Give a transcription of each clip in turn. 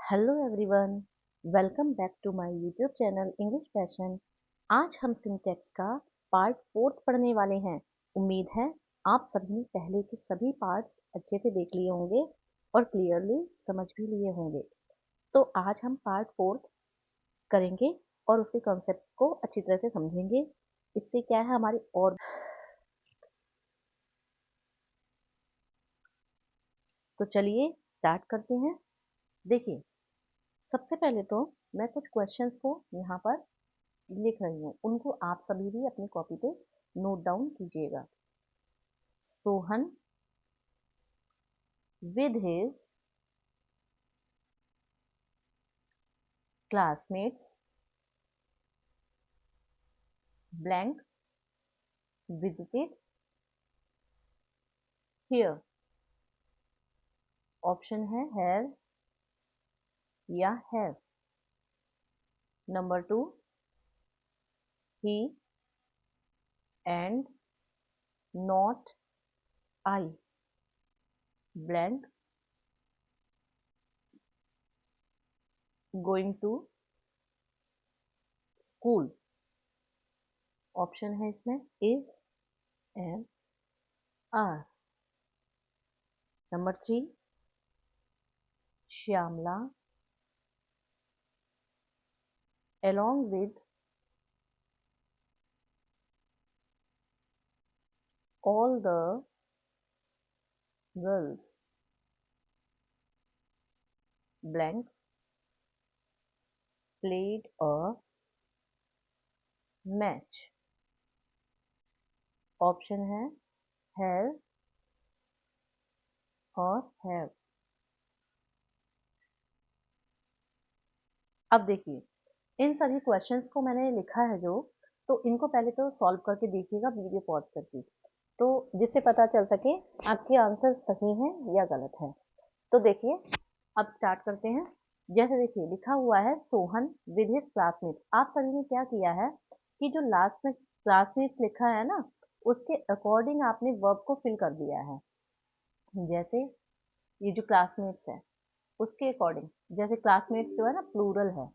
Hello everyone, welcome back to my YouTube channel English passion. आज हम syntax का part fourth पढ़ने वाले हैं। उम्मीद है आप सभी ने पहले के सभी पार्ट्स अच्छे से देख लिए होंगे और क्लियरली समझ भी लिए होंगे। तो आज हम पार्ट फोर्थ करेंगे और उसके कॉन्सेप्ट को अच्छी तरह से समझेंगे। इससे क्या है हमारी और तो चलिए स्टार्ट करते हैं। देखिए, सबसे पहले तो मैं कुछ क्वेश्चंस को यहाँ पर लिख रही हूँ, उनको आप सभी भी अपनी कॉपी पे नोट डाउन कीजिएगा। Sohan with his classmates blank visited here। Option है हैज या have. Number 2, he and not I blank going to school। Option है इसमें is and are। Number 3, Shyamala along with all the girls blank played a match। Option है have और have. अब देखिए, इन सभी questions को मैंने लिखा है जो, तो इनको पहले तो सॉल्व करके देखिएगा वीडियो पॉज करके, तो जिससे पता चल सके आपके आंसर सही हैं या गलत हैं। तो देखिए, अब स्टार्ट करते हैं। जैसे देखिए लिखा हुआ है सोहन विद हिज क्लासमेट्स। आप सभी ने क्या किया है कि जो लास्ट में क्लासमेट्स लिखा है ना, उसके अकॉर्डिंग आपने वर्ब को फिल कर दिया है। जैसे ये जो क्लासमेट्स है उसके अकॉर्डिंग, जैसे क्लासमेट्स जो है ना प्लूरल है,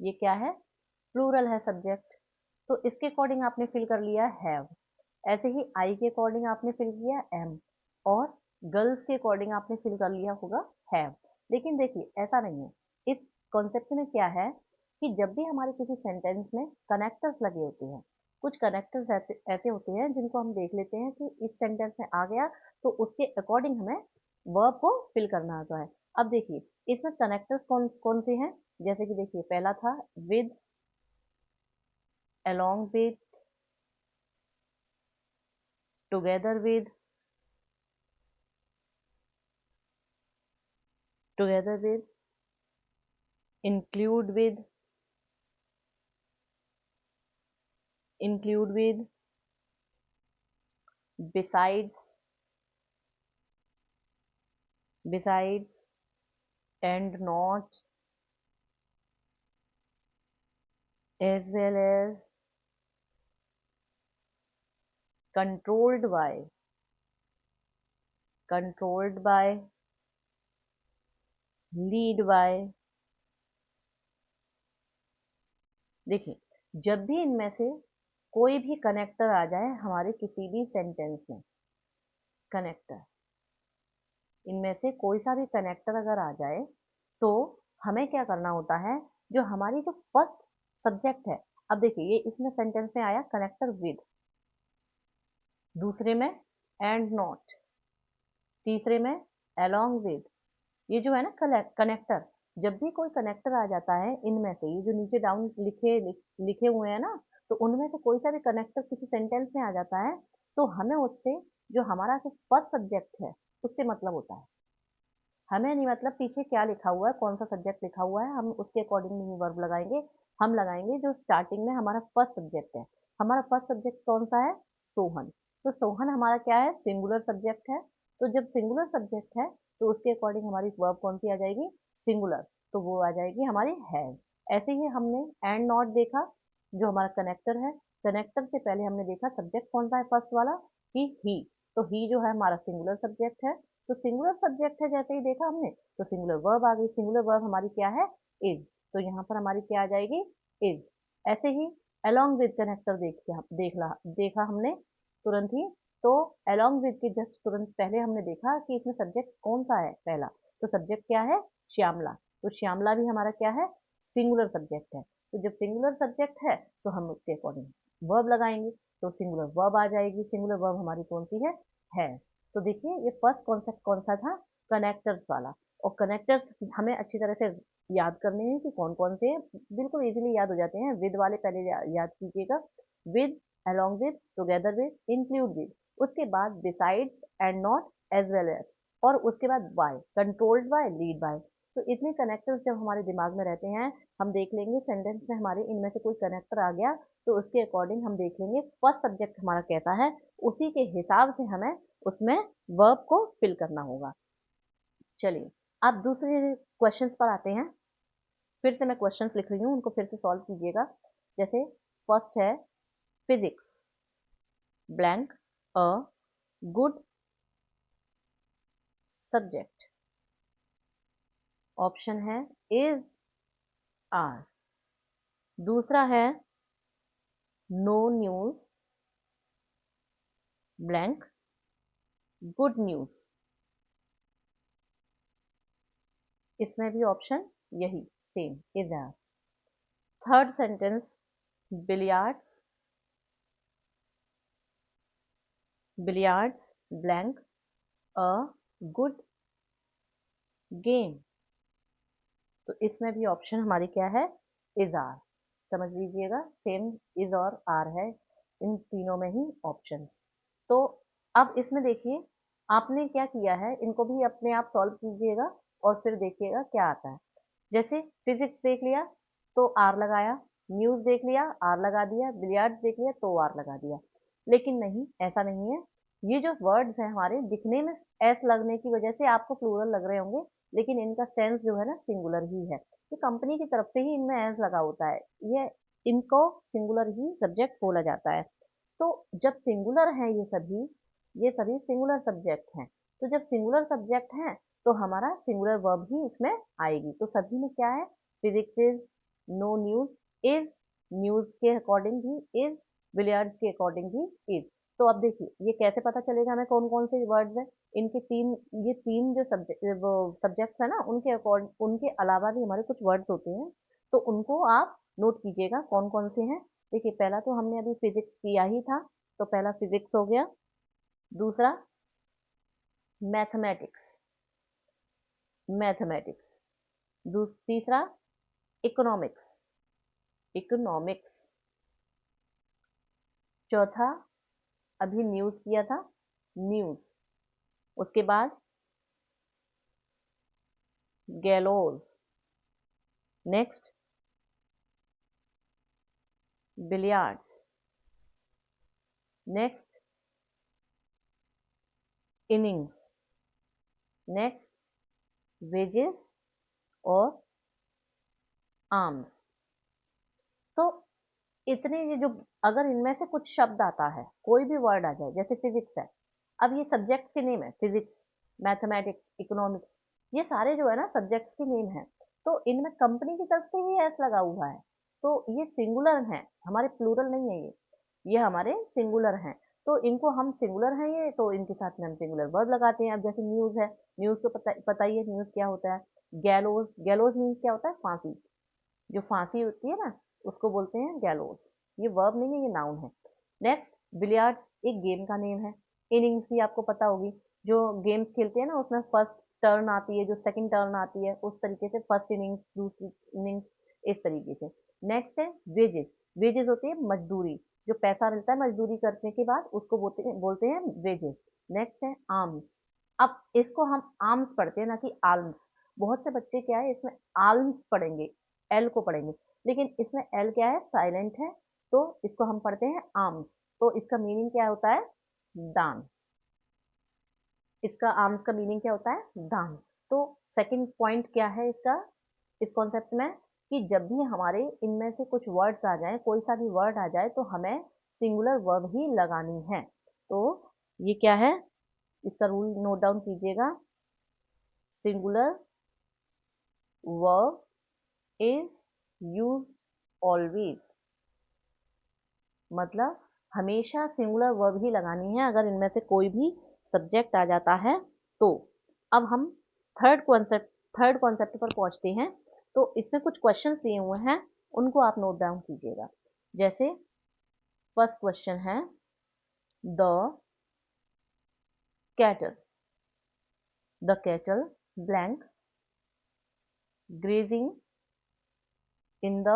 ये क्या है, प्लूरल है सब्जेक्ट, तो इसके अकॉर्डिंग आपने फिल कर लिया हैव। ऐसे ही आई के अकॉर्डिंग आपने फिल किया एम, और गर्ल्स के अकॉर्डिंग आपने फिल कर लिया होगा हैव। लेकिन देखिए ऐसा नहीं है, इस कॉन्सेप्ट में क्या है कि जब भी हमारे किसी सेंटेंस में कनेक्टर्स लगे होते हैं, कुछ कनेक्टर्स ऐसे होते हैं जिनको हम देख लेते हैं कि इस सेंटेंस में आ गया, तो उसके अकॉर्डिंग हमें वर्ब को फिल करना होता है। अब देखिए इसमें कनेक्टर्स कौन कौन से हैं, जैसे कि देखिए पहला था with, along with, together with, together with, include with, include with, besides, besides, and not, as well as, controlled by, controlled by, lead by। देखिए, जब भी इनमें से कोई भी कनेक्टर आ जाए हमारे किसी भी सेंटेंस में, कनेक्टर, इनमें से कोई सा भी कनेक्टर अगर आ जाए, तो हमें क्या करना होता है, जो हमारी जो फर्स्ट सब्जेक्ट है। अब देखिए ये इसमें सेंटेंस में आया कनेक्टर विद, दूसरे में एंड नॉट, तीसरे में अलोंग विद। ये जो है ना कनेक्टर, जब भी कोई कनेक्टर आ जाता है इनमें से, ये जो नीचे डाउन लिखे हुए हैं ना, तो उनमें से कोई सा भी कनेक्टर किसी सेंटेंस में आ जाता है, तो हमें उससे, जो हमारा जो फर्स्ट सब्जेक्ट है उससे मतलब होता है। हमें नहीं मतलब पीछे क्या लिखा हुआ है, कौन सा सब्जेक्ट लिखा हुआ है, हम उसके अकॉर्डिंग नहीं वर्ब लगाएंगे। हम लगाएंगे जो स्टार्टिंग में हमारा फर्स्ट सब्जेक्ट है। हमारा फर्स्ट सब्जेक्ट कौन सा है, सोहन। तो सोहन हमारा क्या है, सिंगुलर सब्जेक्ट है। तो जब सिंगुलर सब्जेक्ट है, तो उसके अकॉर्डिंग हमारी वर्ब कौन सी आ जाएगी, सिंगुलर, तो वो आ जाएगी हमारी हैज। ऐसे ही हमने एंड नॉट देखा, जो हमारा कनेक्टर है। कनेक्टर से पहले हमने देखा सब्जेक्ट कौन सा है फर्स्ट वाला, कि ही। तो ही जो है हमारा सिंगुलर सब्जेक्ट है, तो सिंगुलर सब्जेक्ट है जैसे ही देखा हमने, तो सिंगुलर वर्ब आ गई। सिंगुलर वर्ब हमारी क्या है? इज। तो यहाँ पर हमारी क्या आ जाएगी? इज। ऐसे ही along with कनेक्टर देखा हमने तुरंत ही। तो along with के जस्ट तुरंत पहले हमने देखा कि इसमें सब्जेक्ट कौन सा है पहला। तो सब्जेक्ट क्या है? श्यामला। तो श्यामला भी हमारा क्या है? सिंगुलर सब्जेक्ट है। तो जब सिंगुलर सब्जेक्ट है तो हम उसके अकॉर्डिंग वर्ब लगाएंगे, तो सिंगुलर वर्ब आ जाएगी। सिंगुलर वर्ब हमारी कौन सी है? हैज। तो देखिए ये फर्स्ट कॉन्सेप्ट कौन सा था? कनेक्टर्स वाला। और कनेक्टर्स हमें अच्छी तरह से याद करने हैं कि कौन कौन से हैं। बिल्कुल इजीली याद हो जाते हैं। विद वाले पहले याद कीजिएगा। With, along with, together with, include with, उसके बाद besides and not, as well as, और उसके बाद by, controlled by, lead by। तो इतने कनेक्टर्स जब हमारे दिमाग में रहते हैं, हम देख लेंगे सेंटेंस में हमारे इनमें से कोई कनेक्टर आ गया तो उसके अकॉर्डिंग हम देख लेंगे फर्स्ट सब्जेक्ट हमारा कैसा है, उसी के हिसाब से हमें उसमें वर्ब को फिल करना होगा। चलिए आप दूसरे क्वेश्चंस पर आते हैं। फिर से मैं क्वेश्चंस लिख रही हूँ, उनको फिर से सॉल्व कीजिएगा। जैसे फर्स्ट है physics blank a good subject। Option है is, are। दूसरा है no news blank good news। इसमें भी ऑप्शन यही same is, are। Third sentence billiards blank a good game। तो इसमें भी ऑप्शन हमारी क्या है? is, are। समझ लीजिएगा सेम is और are है इन तीनों में ही ऑप्शंस। तो अब इसमें देखिए आपने क्या किया है, इनको भी अपने आप सॉल्व कीजिएगा और फिर देखिएगा क्या आता है। जैसे फिजिक्स देख लिया तो आर लगाया, न्यूज देख लिया आर लगा दिया, बिलियर्ड्स देख लिया तो आर लगा दिया। लेकिन नहीं, ऐसा नहीं है। ये जो वर्ड्स हैं हमारे दिखने में एस लगने की वजह से आपको प्लूरल लग रहे होंगे, लेकिन इनका सेंस जो है ना सिंगुलर ही है। तो कंपनी की तरफ से ही इनमें एस लगा होता है, ये इनको सिंगुलर ही सब्जेक्ट बोला जाता है। तो जब सिंगुलर हैं ये सभी सिंगुलर सब्जेक्ट हैं। तो जब सिंगुलर सब्जेक्ट हैं तो हमारा सिंगुलर वर्ब ही इसमें आएगी। तो सभी में क्या है? Physics is, no news is, news के अकॉर्डिंग भी इज, बिलियर्ड्स के अकॉर्डिंग भी इज। तो अब देखिए ये कैसे पता चलेगा हमें कौन कौन से वर्ड्स हैं। इनके ये तीन जो सब्जेक्ट्स है ना, उनके अकॉर्डिंग उनके अलावा भी हमारे कुछ वर्ड्स होते हैं, तो उनको आप नोट कीजिएगा कौन कौन से हैं। देखिए पहला तो हमने अभी फिजिक्स किया ही था, तो पहला फिजिक्स हो गया। दूसरा मैथमेटिक्स, मैथमेटिक्स। तीसरा इकोनॉमिक्स, इकोनॉमिक्स। चौथा अभी न्यूज किया था, न्यूज। उसके बाद गैलोज। Next billiards. Next innings. Next wages और आर्म्स। तो इतने ये जो, अगर इनमें से कुछ शब्द आता है, कोई भी वर्ड आ जाए, जैसे फिजिक्स है, अब ये सब्जेक्ट्स के नेम है, फिजिक्स, मैथमेटिक्स, इकोनॉमिक्स, ये सारे जो है ना सब्जेक्ट्स के नेम है। तो इनमें कंपनी की तरफ से ही एस लगा हुआ है, तो ये सिंगुलर हैं, हमारे प्लूरल नहीं है ये हमारे सिंगुलर हैं। तो इनको हम सिंगुलर हैं ये, तो इनके साथ में हम सिंगुलर वर्ब लगाते हैं। अब जैसे न्यूज है, न्यूज तो पता ही है न्यूज क्या होता है। गैलोज, गैलोज मीन्स क्या होता है? फांसी। जो फांसी होती है ना, उसको बोलते हैं गैलोस। ये वर्ब नहीं है, ये नाउन है। नेक्स्ट बिलियर्ड्स एक गेम का नेम है। इनिंग्स भी आपको पता होगी, जो गेम्स खेलते हैं ना उसमें फर्स्ट टर्न आती है, जो सेकंड टर्न आती है, उस तरीके से फर्स्ट इनिंग्स, दूसरी इनिंग्स, इस तरीके से। नेक्स्ट है वेजेस। वेजेस होती है मजदूरी, जो पैसा मिलता है मजदूरी करने के बाद, उसको बोलते हैं वेजेस। नेक्स्ट है आर्म्स। अब इसको हम आर्म्स पढ़ते हैं ना कि आल्म्स। बहुत से बच्चे क्या है इसमें आल्म्स पढ़ेंगे, एल को पढ़ेंगे, लेकिन इसमें एल क्या है? साइलेंट है, तो इसको हम पढ़ते हैं आर्म्स। तो इसका मीनिंग क्या होता है? दान। इसका आर्म्स का मीनिंग क्या होता है? दान। तो सेकंड पॉइंट क्या है इसका, इस कॉन्सेप्ट में, कि जब भी हमारे इनमें से कुछ वर्ड्स आ जाए, कोई सा भी वर्ड आ जाए, तो हमें सिंगुलर वर्ब ही लगानी है। तो ये क्या है? इसका रूल नोट डाउन कीजिएगा। Singular verb is used always, मतलब हमेशा सिंगुलर वर्ब ही लगानी है अगर इनमें से कोई भी सब्जेक्ट आ जाता है तो। अब हम थर्ड कॉन्सेप्ट पर पहुंचते हैं। तो इसमें कुछ क्वेश्चंस दिए हुए हैं, उनको आप नोट डाउन कीजिएगा। जैसे फर्स्ट क्वेश्चन है the cattle blank grazing in the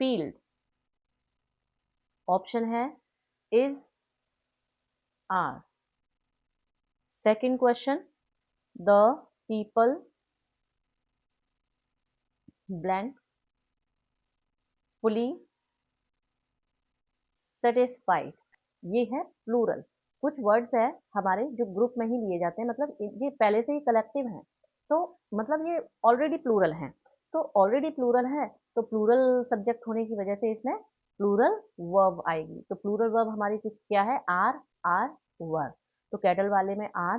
field. Option है is, are. Second question the people blank fully satisfied. ये है प्लूरल। कुछ वर्ड्स है हमारे जो ग्रुप में ही लिए जाते हैं, मतलब ये पहले से ही कलेक्टिव हैं, तो मतलब ये ऑलरेडी प्लूरल हैं। तो ऑलरेडी प्लूरल है तो प्लूरल सब्जेक्ट होने की वजह से इसमें प्लूरल वर्ब आएगी। तो प्लूरल वर्ब हमारी किस क्या है, आर, आर वर। तो कैटल वाले में आर,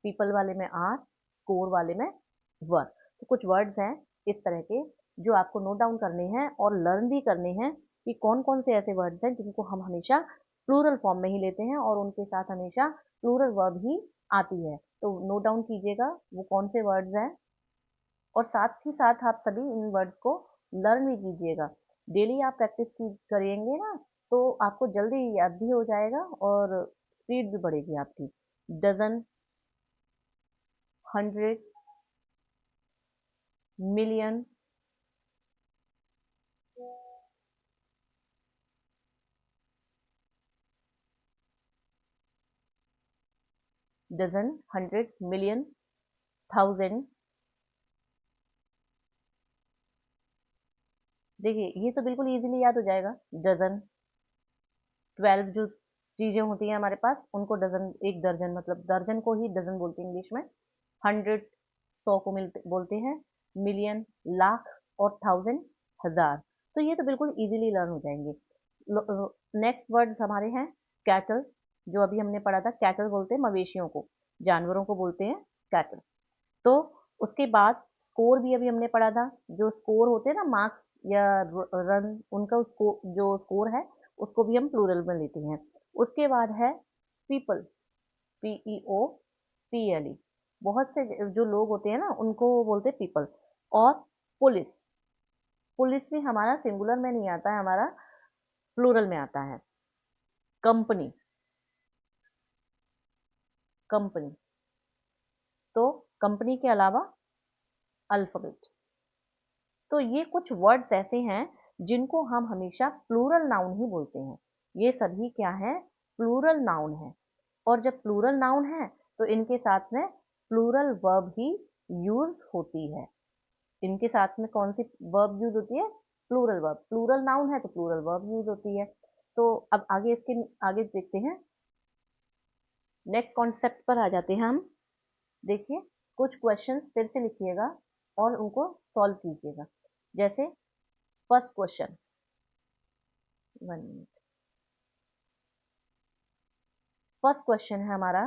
पीपल वाले में आर, स्कोर वाले में वर। तो कुछ वर्ड्स हैं इस तरह के जो आपको नोट डाउन करने हैं और लर्न भी करने हैं कि कौन कौन से ऐसे वर्ड्स हैं जिनको हम हमेशा प्लूरल फॉर्म में ही लेते हैं और उनके साथ हमेशा प्लूरल वर्ब ही आती है। तो नोट डाउन कीजिएगा वो कौन से वर्ड्स हैं, और साथ ही साथ आप सभी इन वर्ड्स को लर्न भी कीजिएगा। डेली आप प्रैक्टिस करेंगे ना तो आपको जल्दी याद भी हो जाएगा और स्पीड भी बढ़ेगी आपकी। Dozen, 100, million, dozen, 100, million, 1000। देखिए ये तो बिल्कुल इजीली याद हो जाएगा। डजन, 12 जो चीजें होती हैं हमारे पास उनको डजन, एक दर्जन, मतलब दर्जन को ही डजन बोलते हैं इंग्लिश में। 100 100 को मिलते बोलते हैं, मिलियन लाख, और 1000 हजार। तो ये तो बिल्कुल इजीली लर्न हो जाएंगे। नेक्स्ट वर्ड्स हमारे हैं कैटल, जो अभी हमने पढ़ा था। कैटल बोलते हैं मवेशियों को, जानवरों को बोलते हैं कैटल। तो उसके बाद स्कोर भी अभी हमने पढ़ा था। जो स्कोर होते हैं ना, मार्क्स या रन, उनका जो स्कोर है उसको भी हम प्लूरल में लेते हैं। उसके बाद है पीपल, PEOPLE। बहुत से जो लोग होते हैं ना उनको बोलते हैं पीपल। और पुलिस, पुलिस भी हमारा सिंगुलर में नहीं आता है, हमारा प्लूरल में आता है। Company, company. तो कंपनी के अलावा अल्फाबेट। तो ये कुछ वर्ड्स ऐसे हैं जिनको हम हमेशा प्लूरल नाउन ही बोलते हैं। ये सभी क्या है, प्लूरल नाउन है। और जब प्लूरल नाउन है तो इनके साथ में प्लूरल वर्ब ही यूज होती है। इनके साथ में कौन सी वर्ब यूज होती है, प्लूरल वर्ब। प्लूरल नाउन है तो प्लूरल वर्ब यूज होती है। तो अब आगे इसके आगे देखते हैं, नेक्स्ट कॉन्सेप्ट पर आ जाते हैं हम। देखिए कुछ क्वेश्चंस फिर से लिखिएगा और उनको सॉल्व कीजिएगा। जैसे first question, 1 minute. First question है हमारा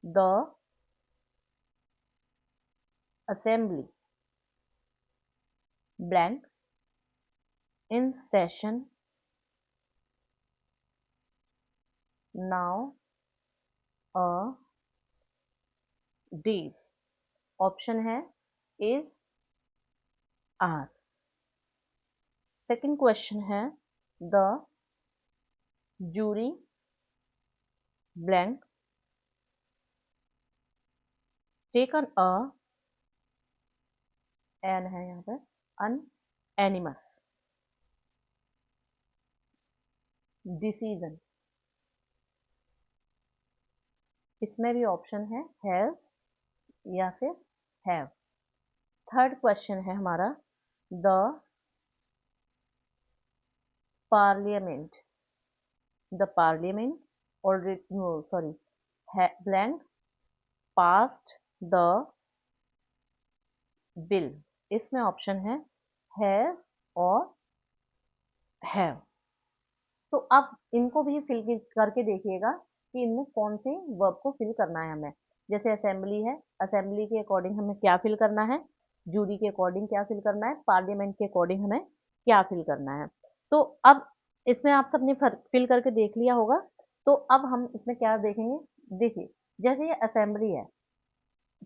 the assembly blank in session nowadays. Option है इज, आर। सेकंड क्वेश्चन है the jury blank taken a, an है यहाँ पे, अन एनिमस डिसीजन। इसमें भी ऑप्शन है हैज या फिर हैव। थर्ड क्वेश्चन है हमारा the parliament, the parliament already, sorry, blank past the bill. इसमें ऑप्शन है हैज और हैव। तो अब इनको भी फिल करके देखिएगा कि इनमें कौन से वर्ब को फिल करना है हमें। जैसे असेंबली है, असेंबली के अकॉर्डिंग हमें क्या फिल करना है, जूरी के अकॉर्डिंग क्या फिल करना है, पार्लियामेंट के अकॉर्डिंग हमें क्या फिल करना है। तो अब इसमें आप सबने फिल करके देख लिया होगा। तो अब हम इसमें क्या देखेंगे, देखिए जैसे ये असेंबली है,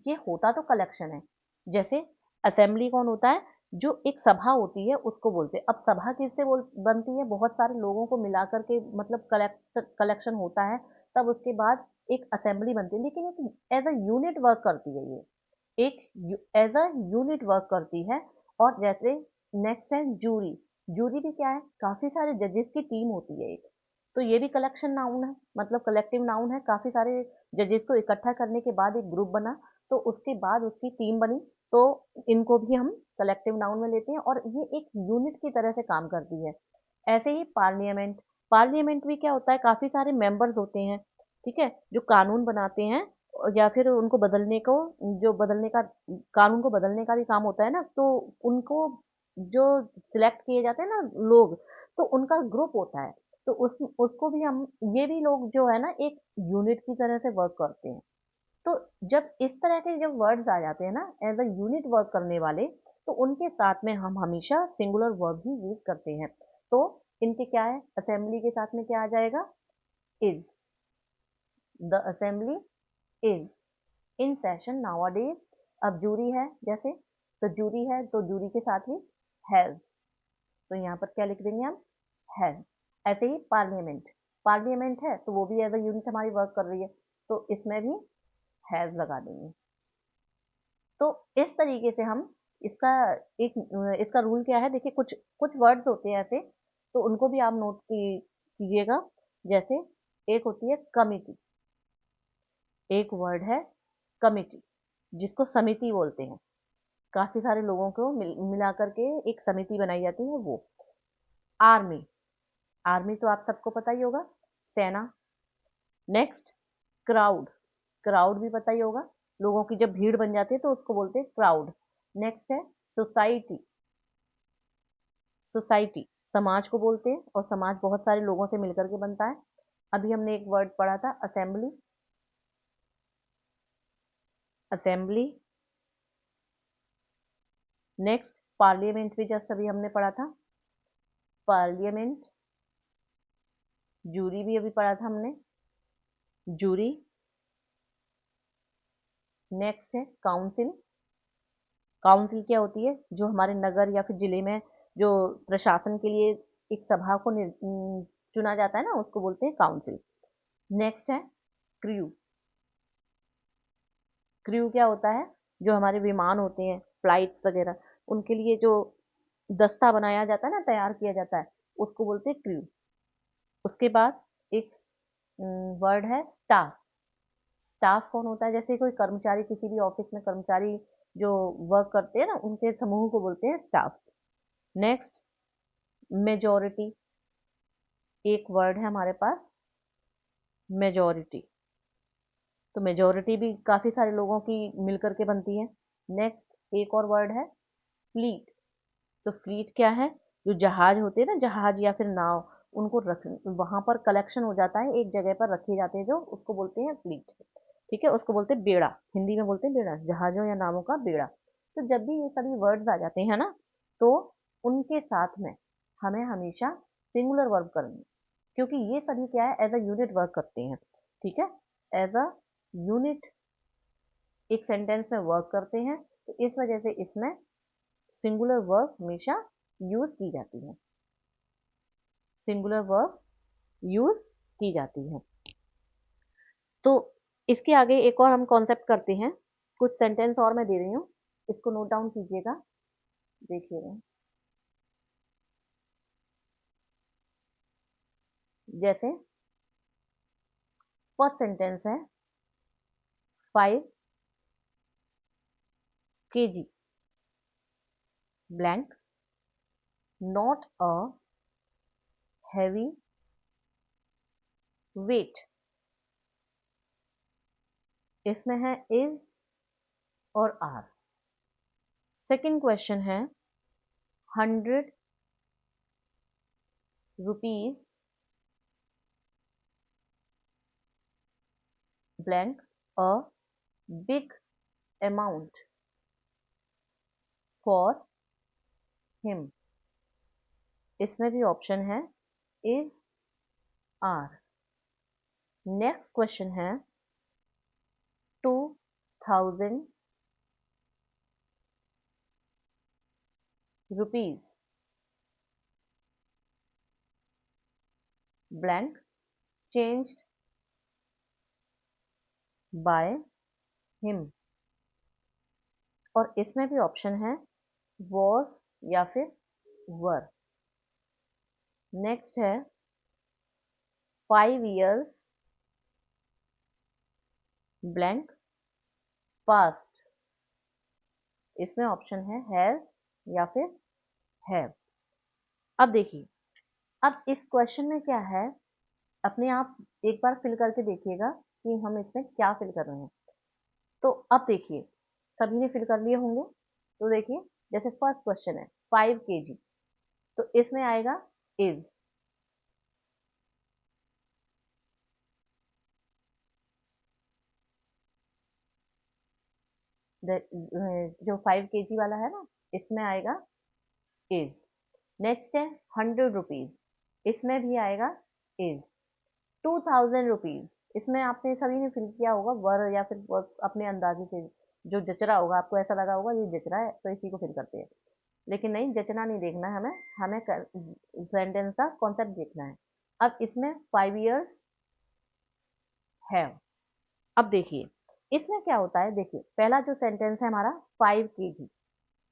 ये होता तो कलेक्शन है। जैसे असेंबली कौन होता है, जो एक सभा होती है उसको बोलते हैं। अब सभा किससे बनती है, बहुत सारे लोगों को मिला करके मतलब कलेक्शन होता है, तब उसके बाद एक असेंबली बनती है। लेकिन एक एज अ यूनिट वर्क करती है, ये एक एज अ यूनिट वर्क करती है। और जैसे नेक्स्ट है जूरी, जूरी भी क्या है, काफी सारे जजेस की टीम होती है एक। तो ये भी कलेक्शन नाउन है, मतलब कलेक्टिव नाउन है। काफी सारे जजेस को इकट्ठा करने के बाद एक ग्रुप बना, तो उसके बाद उसकी टीम बनी। तो इनको भी हम कलेक्टिव नाउन में लेते हैं और ये एक यूनिट की तरह से काम करती है। ऐसे ही पार्लियामेंट, पार्लियामेंट भी क्या होता है, काफी सारे मेंबर्स होते हैं, ठीक है, जो कानून बनाते हैं या फिर उनको बदलने को, जो बदलने का, कानून को बदलने का भी काम होता है ना, तो उनको जो सिलेक्ट किए जाते हैं ना लोग, तो उनका ग्रुप होता है। तो उसको भी हम, ये भी लोग जो है ना एक यूनिट की तरह से वर्क करते हैं। तो जब इस तरह के जब वर्ड्स आ जाते हैं ना एज अ यूनिट वर्क करने वाले, तो उनके साथ में हम हमेशा सिंगुलर वर्ब ही यूज करते हैं। तो इनके क्या है, असेंबली के साथ में क्या आ जाएगा, is, the assembly is in session nowadays. अब जूरी है जैसे, तो जूरी है तो जूरी के साथ ही हैज, तो यहाँ पर क्या लिख देंगे हम, हैज। ऐसे ही पार्लियामेंट, पार्लियामेंट है तो वो भी एज अ यूनिट हमारी वर्क कर रही है, तो इसमें भी हैज लगा देंगे। तो इस तरीके से हम इसका एक, इसका रूल क्या है, देखिए कुछ कुछ वर्ड्स होते हैं ऐसे, तो उनको भी आप नोट कीजिएगा। जैसे एक होती है कमिटी, एक वर्ड है कमिटी, जिसको समिति बोलते हैं। काफी सारे लोगों को मिला करके एक समिति बनाई जाती है वो। आर्मी, आर्मी तो आप सबको पता ही होगा, सेना। नेक्स्ट क्राउड, क्राउड भी पता ही होगा, लोगों की जब भीड़ बन जाती है तो उसको बोलते हैं क्राउड। नेक्स्ट है सोसाइटी, सोसाइटी समाज को बोलते हैं, और समाज बहुत सारे लोगों से मिलकर के बनता है। अभी हमने एक वर्ड पढ़ा था असेंबली, असेंबली। नेक्स्ट पार्लियामेंट भी जस्ट अभी हमने पढ़ा था, पार्लियामेंट। जूरी भी अभी पढ़ा था हमने, जूरी। नेक्स्ट है काउंसिल, काउंसिल क्या होती है, जो हमारे नगर या फिर जिले में जो प्रशासन के लिए एक सभा को चुना जाता है ना, उसको बोलते हैं काउंसिल। नेक्स्ट है क्रू, क्रू क्या होता है, जो हमारे विमान होते हैं फ्लाइट्स वगैरह, उनके लिए जो दस्ता बनाया जाता है ना, तैयार किया जाता है, उसको बोलते हैं क्रू। उसके बाद एक वर्ड है स्टाफ, स्टाफ कौन होता है, जैसे कोई कर्मचारी, किसी भी ऑफिस में कर्मचारी जो वर्क करते हैं ना, उनके समूह को बोलते हैं स्टाफ। नेक्स्ट मेजोरिटी, एक वर्ड है हमारे पास मेजोरिटी, तो मेजोरिटी भी काफी सारे लोगों की मिलकर के बनती है। नेक्स्ट एक और वर्ड है फ्लीट, तो फ्लीट क्या है, जो जहाज होते हैं ना, जहाज या फिर नाव, उनको रख, वहां पर कलेक्शन हो जाता है, एक जगह पर रखे जाते हैं जो, उसको बोलते हैं फ्लीट। ठीक है, उसको बोलते हैं बेड़ा, हिंदी में बोलते हैं बेड़ा, जहाजों या नावों का बेड़ा। तो जब भी ये सभी वर्ड्स आ जाते हैं ना, तो उनके साथ में हमें हमेशा सिंगुलर वर्ब करनी, क्योंकि ये सभी क्या है, एज अ यूनिट वर्क करते हैं। ठीक है, एज अ यूनिट एक सेंटेंस में वर्क करते हैं, तो इस वजह से इसमें सिंगुलर वर्ब हमेशा यूज की जाती है, सिंगुलर वर्ब यूज की जाती है। तो इसके आगे एक और हम कॉन्सेप्ट करते हैं, कुछ सेंटेंस और मैं दे रही हूँ, इसको नोट डाउन कीजिएगा, देखिएगा। जैसे फर्स्ट सेंटेंस है 5 kg blank not a heavy weight, इसमें है इज और आर। सेकेंड क्वेश्चन है 100 rupees blank a big amount for him. इसमें भी ऑप्शन है इज, आर। नेक्स्ट क्वेश्चन है 2000 rupees blank changed by him. और इसमें भी ऑप्शन है वॉज या फिर वर। नेक्स्ट है 5 years ब्लैंक पास्ट। इसमें ऑप्शन है हैज या फिर हैव। अब देखिए, अब इस क्वेश्चन में क्या है, अपने आप एक बार फिल करके देखिएगा कि हम इसमें क्या फिल कर रहे हैं। तो अब देखिए, सभी ने फिल कर लिए होंगे। तो देखिए, जैसे फर्स्ट क्वेश्चन है 5 kg, तो इसमें आएगा इज। जो 5 kg वाला है ना, इसमें आएगा इज। नेक्स्ट है 100 रुपीज, इसमें भी आएगा इज। 2000 रुपीज, इसमें आपने सभी ने फिल किया होगा वर या फिर अपने अंदाजे से जो जच रहा होगा, आपको ऐसा लगा होगा ये जच रहा है तो इसी को फिल करते हैं। लेकिन नहीं, जचना नहीं देखना है हमें, हमें सेंटेंस का कॉन्सेप्ट देखना है। अब इसमें 5 years हैव। अब देखिए, इसमें क्या होता है, देखिए पहला जो सेंटेंस है हमारा 5 kg,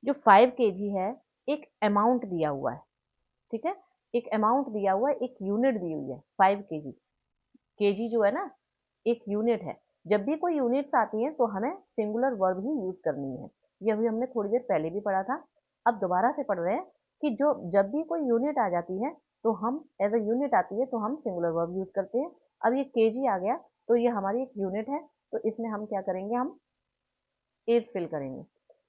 जो 5 kg है एक अमाउंट दिया हुआ है, ठीक है, एक अमाउंट दिया हुआ है, एक यूनिट दी हुई है 5 kg। केजी जो है ना, एक यूनिट है। जब भी कोई यूनिट्स आती हैं तो हमें सिंगुलर वर्ब ही यूज करनी है। ये अभी हमने थोड़ी देर पहले भी पढ़ा था, अब दोबारा से पढ़ रहे हैं कि जो जब भी कोई यूनिट आ जाती है तो हम एज अ यूनिट आती है तो हम सिंगुलर वर्ब यूज करते हैं। अब ये केजी आ गया तो ये हमारी एक यूनिट है, तो इसमें हम क्या करेंगे, हम एज फिल करेंगे।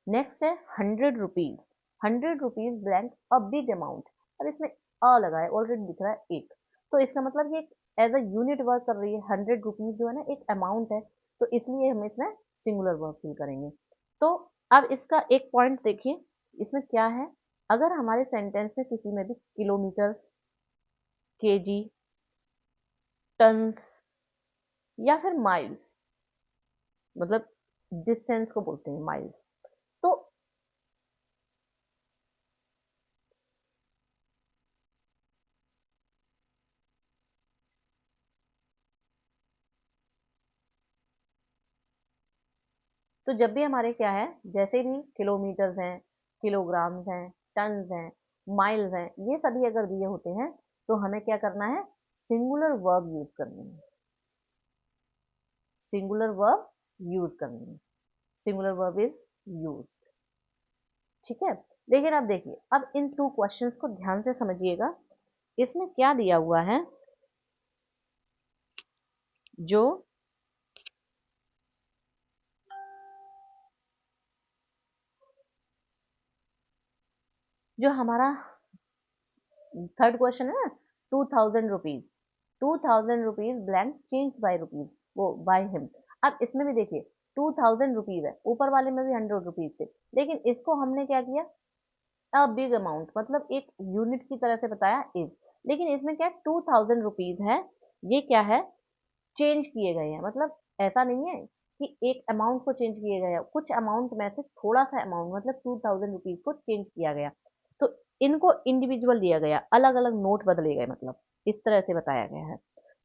नेक्स्ट है 100 rupees. 100 rupees blank a big amount. अब इसमें अ लगा है, ऑलरेडी दिख रहा है एक, तो इसका मतलब ये एज अ यूनिट वर्क कर रही है। 100 रुपीज जो है ना एक अमाउंट है, तो इसलिए हम इसमें सिंगुलर वर्ब फिल करेंगे। तो अब इसका एक पॉइंट देखिए, इसमें क्या है, अगर हमारे सेंटेंस में किसी में भी किलोमीटर्स, केजी, टन्स या फिर माइल्स, मतलब डिस्टेंस को बोलते हैं माइल्स, तो जब भी हमारे क्या है, जैसे भी किलोमीटर्स हैं, किलोग्राम्स हैं, टन्स हैं, माइल्स हैं, ये सभी अगर दिए होते हैं तो हमें क्या करना है, सिंगुलर वर्ब यूज करनी है। सिंगुलर वर्ब यूज करनी है। Singular verb is use. ठीक है, लेकिन अब देखिए, अब इन टू क्वेश्चंस को ध्यान से समझिएगा। इसमें क्या दिया हुआ है, जो जो हमारा थर्ड क्वेश्चन है ना, 2000 rupees. 2000 rupees blank change by rupees, वो बाय हिम। अब इसमें भी देखिए 2000 रुपीज है, ऊपर वाले में भी 100 रुपीज थे, लेकिन इसको हमने क्या किया, अ बिग अमाउंट, मतलब एक यूनिट की तरह से बताया इज। लेकिन इसमें क्या 2000 रुपीज है, ये क्या है, चेंज किए गए हैं। मतलब ऐसा नहीं है कि एक अमाउंट को चेंज किया गया, कुछ अमाउंट में से थोड़ा सा अमाउंट, मतलब 2000 रुपीज को चेंज किया गया, तो इनको इंडिविजुअल दिया गया, अलग अलग नोट बदले गए, मतलब इस तरह से बताया गया है।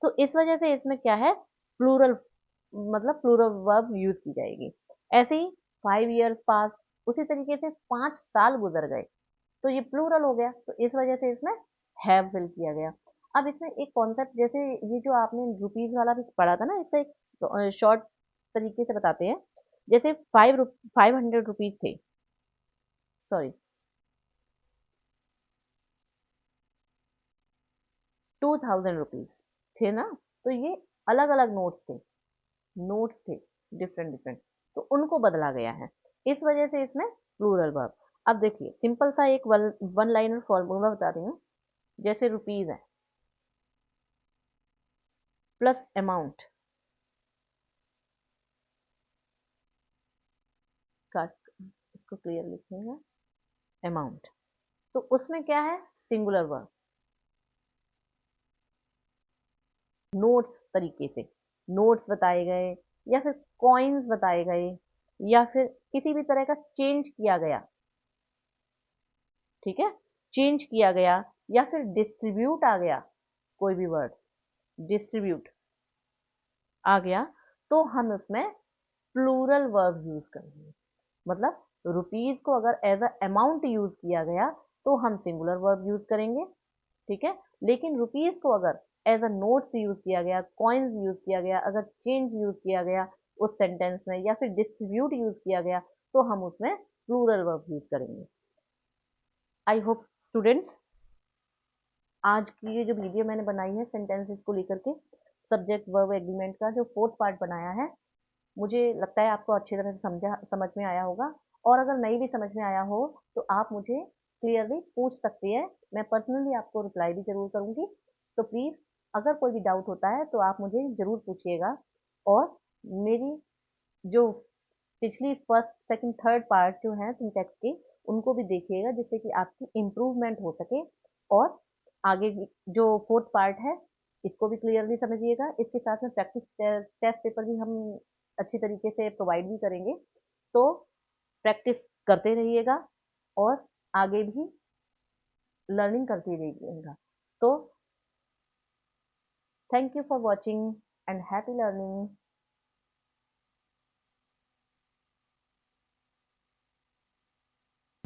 तो इस वजह से इसमें क्या है, प्लूरल, मतलब प्लूरल वर्ब यूज की जाएगी। ऐसे ही 5 years पास, उसी तरीके से 5 साल गुजर गए, तो ये प्लूरल हो गया, तो इस वजह से इसमें हैव फिल किया गया। अब इसमें एक कॉन्सेप्ट, जैसे ये जो आपने रुपीज वाला भी पढ़ा था ना, इसका एक शॉर्ट तरीके से बताते हैं। जैसे 500 रुपीज थे, सॉरी 2000 रुपीज थे ना, तो ये अलग अलग नोट्स थे, नोट्स थे डिफरेंट डिफरेंट, तो उनको बदला गया है, इस वजह से इसमें प्लूरल वर्ब। अब देखिए सिंपल सा एक वन लाइनर फॉर्मूला बता रही हूँ। जैसे रुपीज है प्लस अमाउंट काट, इसको क्लियर लिखिएगा, अमाउंट। तो उसमें क्या है, सिंगुलर वर्ब, नोट्स तरीके से, नोट्स बताए गए या फिर कॉइन्स बताए गए या फिर किसी भी तरह का चेंज किया गया, ठीक है, चेंज किया गया या फिर डिस्ट्रीब्यूट आ गया, कोई भी वर्ड डिस्ट्रीब्यूट आ गया, तो हम उसमें प्लूरल वर्ब यूज करेंगे। मतलब रुपीज को अगर एज अ अमाउंट यूज किया गया तो हम सिंगुलर वर्ब यूज करेंगे, ठीक है। लेकिन रुपीज को अगर एज अ नोट्स यूज किया गया, कॉइन्स यूज किया गया, अगर चेंज यूज किया गया उस सेंटेंस में या फिर डिस्ट्रीब्यूट यूज किया गया तो हम उसमें प्लूरल वर्ब यूज करेंगे। आई होप स्टूडेंट्स, आज की ये जो वीडियो मैंने बनाई है सेंटेंसेस को लेकर के, सब्जेक्ट वर्ब एग्रीमेंट का जो फोर्थ पार्ट बनाया है, मुझे लगता है आपको अच्छी तरह से समझ में आया होगा। और अगर नहीं भी समझ में आया हो तो आप मुझे क्लियरली पूछ सकती है, मैं पर्सनली आपको रिप्लाई भी जरूर करूंगी। तो प्लीज़ अगर कोई भी डाउट होता है तो आप मुझे ज़रूर पूछिएगा। और मेरी जो पिछली फर्स्ट सेकंड थर्ड पार्ट जो है सिंटेक्स की, उनको भी देखिएगा जिससे कि आपकी इम्प्रूवमेंट हो सके। और आगे जो फोर्थ पार्ट है इसको भी क्लियरली समझिएगा। इसके साथ में प्रैक्टिस टेस्ट पेपर भी हम अच्छी तरीके से प्रोवाइड भी करेंगे। तो प्रैक्टिस करते रहिएगा और आगे भी लर्निंग करते रहिएगा। तो thank you for watching and happy learning.